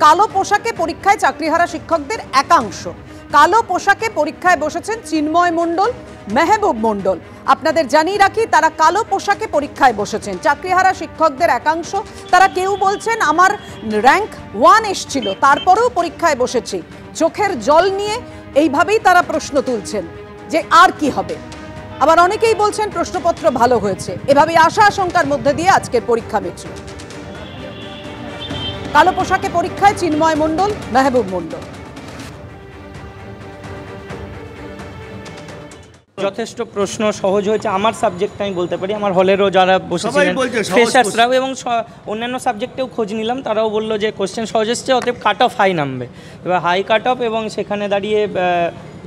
কালো পোশাকে পরীক্ষায় চাকরিহারা শিক্ষকদের একাংশ। কালো পোশাকে পরীক্ষায় বসেছেন চিন্ময় মণ্ডল, মেহবুব মণ্ডল। আপনাদের জানিয়ে রাখি, তারা কালো পোশাকে পরীক্ষায় বসেছেন। চাকরিহারা শিক্ষকদের একাংশ, তারা কেউ বলছেন আমার র্যাঙ্ক 1 এসছিল, তারপরেও পরীক্ষায় বসেছি। চোখের জল নিয়ে এইভাবেই তারা প্রশ্ন তুলছেন যে আর কি হবে। আবার অনেকেই বলছেন প্রশ্নপত্র ভালো হয়েছে। এভাবে আশা আশঙ্কার মধ্যে দিয়ে আজকের পরীক্ষা মিটল। কালো পোশাকে পরীক্ষায় চিন্ময় মণ্ডল, মেহবুব মণ্ডল। যথেষ্ট প্রশ্ন সহজ হয়েছে। আমার সাবজেক্ট আমি বলতে পারি, আমার হলেরও যারা বসেছিলেন ফ্রেশার্সরাও এবং অন্যান্য সাবজেক্টেও খোঁজ নিলাম, তারাও বললো যে কোশ্চেন সহজ এসছে, অতএব কাট অফ হাই নামবে। এবার হাই কাট অফ এবং সেখানে দাঁড়িয়ে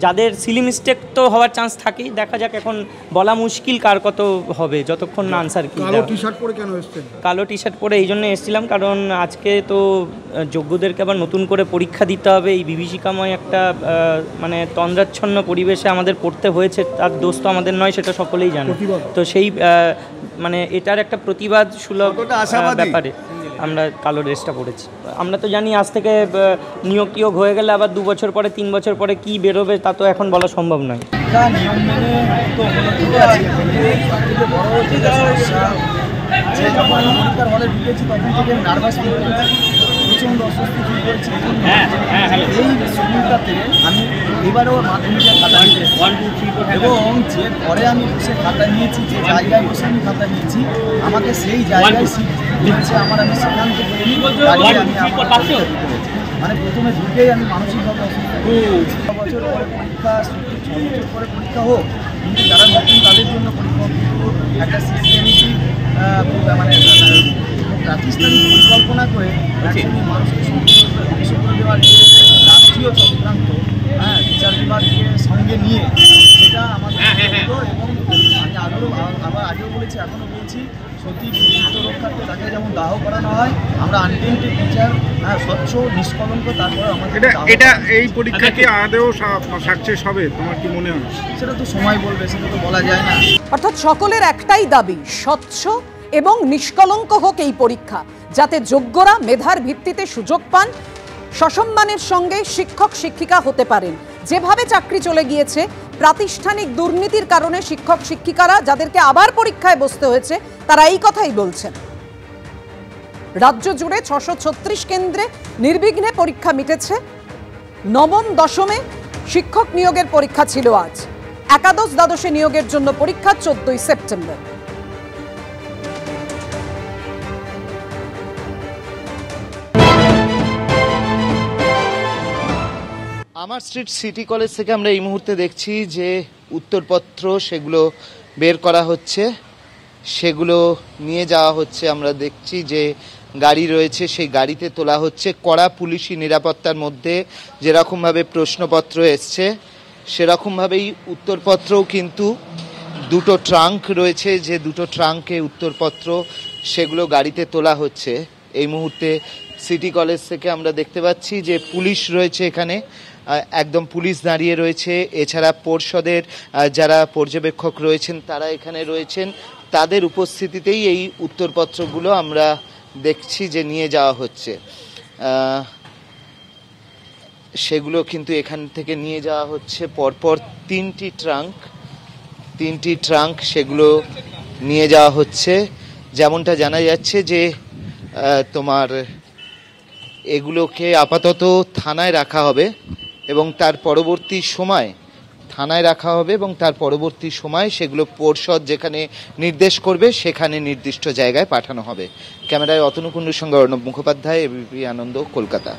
যাদের সিলি মিস্টেক তো হওয়ার চান্স থাকেই, দেখা যাক। এখন বলা মুশকিল কার কত হবে যতক্ষণ না আনসার কি। কালো টি শার্ট পরে কেন এসেছেন? কালো টি শার্ট পরে এই জন্য এসেছিলাম কারণ আজকে তো যোগ্যদেরকে আবার নতুন করে পরীক্ষা দিতে হবে। এই বিভীষিকাময় একটা মানে তন্দ্রাচ্ছন্ন পরিবেশে আমাদের পড়তে হয়েছে, তার দোষ তো আমাদের নয়, সেটা সকলেই জানে। তো সেই মানে এটার একটা প্রতিবাদ সুলভ ব্যাপারে আমরা কালো ড্রেসটা পরেছি। আমরা তো জানি আজ থেকে নিয়োগ টিয়োগ হয়ে গেলে আবার 2 বছর পরে 3 বছর পরে কি বেরোবে তা তো এখন বলা সম্ভব নয়। প্রচণ্ড অস্বস্তি ফিল করেছি এই সময়টাতে। আমি এবারেও মাধ্যমিকের খাতা নিয়েছি এবং যে ঘরে আমি বসে খাতা নিয়েছি, যে জায়গায় বসে আমি খাতা নিয়েছি, আমাকে সেই জায়গায় দিচ্ছে আমার। আমি সেখান থেকে মানে প্রথমে ঢুকেই আমি মানসিকভাবে অসুস্থ। 6 বছর পরে পরীক্ষা, 6 বছর পরে পরীক্ষা হোক, কিন্তু যারা নতুন তাদের জন্য পরীক্ষা, কিন্তু একটা সিস্টেমেটিক মানে প্রাতিষ্ঠানিক পরিকল্পনা করে মানুষকে ধ্বংস করে দেওয়ার যে রাষ্ট্রীয় চক্রান্ত, বিচার বিভাগকে সঙ্গে নিয়ে, সেটা আমাদের এবং আমি আগেও বলেছি, এখনও বলছি, সত্যি রক্ষার্থে তাকে যেমন দাহ করানো হয়, আমরা আনটেন্টেড টিচার স্বচ্ছ নিষ্কলঙ্ক, তারপরে আমাদের এটা এই পরীক্ষা কি আদৌ সাকসেস হবে তোমার কি মনে হয়? সেটা তো সময় বলবে, সেটা তো বলা যায় না। অর্থাৎ সকলের একটাই দাবি, স্বচ্ছ এবং নিষ্কলঙ্ক হোক এই পরীক্ষা, যাতে যোগ্যরা মেধার ভিত্তিতে সুযোগ পান, সসম্মানের সঙ্গে শিক্ষক শিক্ষিকা হতে পারেন। যেভাবে চাকরি চলে গিয়েছে, প্রাতিষ্ঠানিক দুর্নীতির কারণে শিক্ষক শিক্ষিকারা যাদেরকে আবার পরীক্ষায় বসতে হয়েছে, তারা এই কথাই বলছেন। রাজ্য জুড়ে 636 কেন্দ্রে নির্বিঘ্নে পরীক্ষা মিটেছে। নবম দশমে শিক্ষক নিয়োগের পরীক্ষা ছিল আজ। একাদশ দ্বাদশে নিয়োগের জন্য পরীক্ষা 14ই সেপ্টেম্বর। আমার স্ট্রিট সিটি কলেজ থেকে আমরা এই মুহূর্তে দেখছি যে উত্তরপত্র সেগুলো বের করা হচ্ছে, সেগুলো নিয়ে যাওয়া হচ্ছে। আমরা দেখছি যে গাড়ি রয়েছে, সেই গাড়িতে তোলা হচ্ছে। কড়া পুলিশি নিরাপত্তার মধ্যে যেরকমভাবে প্রশ্নপত্র এসছে, সেরকমভাবেই উত্তরপত্রও কিন্তু 2টো ট্রাঙ্ক রয়েছে, যে 2টো ট্রাঙ্কে উত্তরপত্র সেগুলো গাড়িতে তোলা হচ্ছে। এই মুহূর্তে সিটি কলেজ থেকে আমরা দেখতে পাচ্ছি যে পুলিশ রয়েছে এখানে, একদম পুলিশ দাঁড়িয়ে রয়েছে। এছাড়া পর্ষদের যারা পর্যবেক্ষক রয়েছেন তারা এখানে রয়েছেন, তাদের উপস্থিতিতেই এই উত্তরপত্রগুলো আমরা দেখছি যে নিয়ে যাওয়া হচ্ছে। সেগুলো কিন্তু এখান থেকে নিয়ে যাওয়া হচ্ছে পরপর 3টি ট্রাঙ্ক সেগুলো নিয়ে যাওয়া হচ্ছে। যেমনটা জানা যাচ্ছে যে তোমার এগুলোকে আপাতত থানায় রাখা হবে এবং তার পরবর্তী সময় সেগুলো পর্ষদ যেখানে নির্দেশ করবে সেখানে নির্দিষ্ট জায়গায় পাঠানো হবে। ক্যামেরায় অতনু কুণ্ডুর সঙ্গে অর্ণব মুখোপাধ্যায়, এবিপি আনন্দ, কলকাতা।